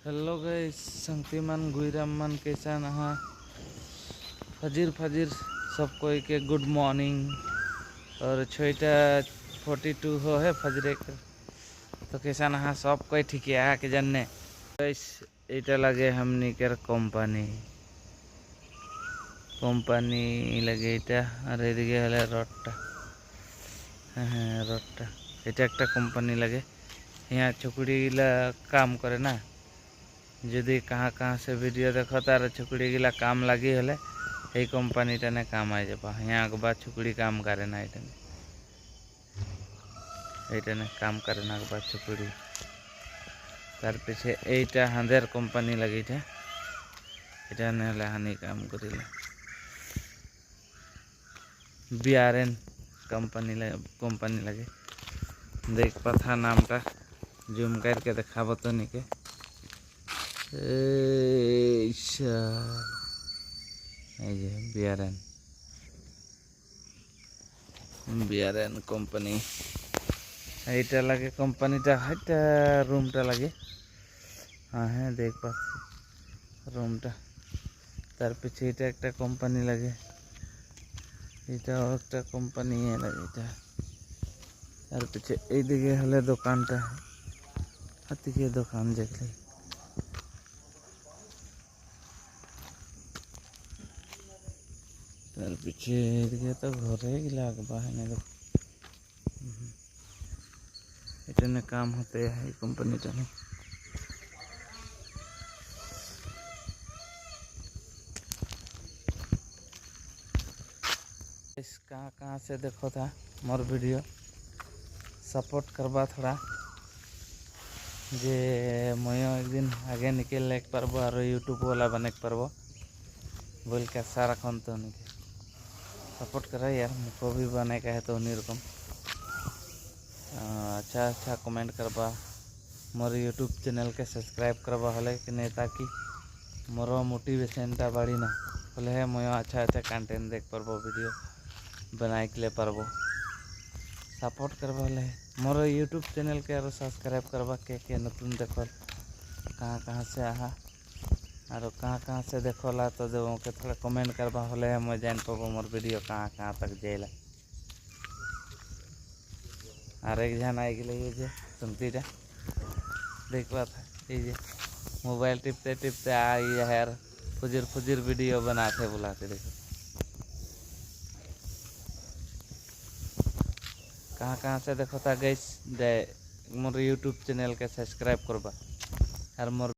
Hello guys, Shaktimaan गुईराम मन कैसा नहा फजीर फजीर सबको के गुड मॉर्निंग। और छोटा 42 हो है फजरे के तो कैसा नहा सब कोई ठीक है के जानने गाइस। এটা লাগে हमनी के কোম্পানি কোম্পানি লাগে এটা। আর এদিকে হলে রডটা, হ্যাঁ রডটা, এটা একটা কোম্পানি লাগে। यहाँ छुकड़ीला काम करे ना। যদি कहाँ कहाँ से वीडियो देखो तार छुकड़ी गिला काम लगी हले ये कंपनी टने काम आ जाबा। यहाँ के बाद छुकड़ी काम करे ना एटने काम करे ना के बाद छुकड़ी तार पीछे एटा हांदेर कंपनी लगी था এটা নেলে হানি काम करिले बीआरएन कंपनी लगे। देख पथा नामटा जूम करके देखाबो तो निके बीआरएन कंपनी এইটা লাগে কোম্পানিটা হাইটা রুমটা লাগে। হ্যাঁ হ্যাঁ দেখ পাচ্ছি রুমটা। তার পিছে এটা একটা কোম্পানি লাগে, এটাও একটা কোম্পানি লাগে এটা। তার পিছে এইদিকে হলে দোকানটা হাতিকে দোকান দেখলে। তার পিছে এইদিকে তো ঘরে গিলা বাহানে इतने काम होते हैं कंपनी में। इस कहाँ से देखो था मोर वीडियो सपोर्ट करवा थोड़ा जे मयो एक दिन आगे निकल ले पारबो और यूट्यूब वाला बने पारबो बोल के सारा कौन तो नहीं सपोर्ट करा यार। मुझको भी बने का है तो उन्हीं रकम अच्छा अच्छा कमेंट करवा। मोर यूट्यूब चैनल के सब्सक्राइब करवा हले कि नहीं ताकि मोर मोटिवेशनटा बढ़ी ना बोले है मैं अच्छा अच्छा कंटेंट देख पारबो वीडियो बनाए के ले पारबो। सपोर्ट करवा हले मोर यूट्यूब चैनल के और सब्सक्राइब करवा के नतून देखो कहाँ कहाँ से आहा और कहाँ से देखोला तो जो के थोड़ा कमेंट करवा हले मैं जान पाबो मोर वीडियो कहाँ कहाँ तक जाइला। और एक जन आई गए ये जे सुनतीटा देखवा था ये मोबाइल टिपते टिपते आई यार फुजिर फुजिर वीडियो बनाते बुलाते देखो कहाँ से देखो था गैस। मोर यूट्यूब चैनल के सब्सक्राइब करवा और मोर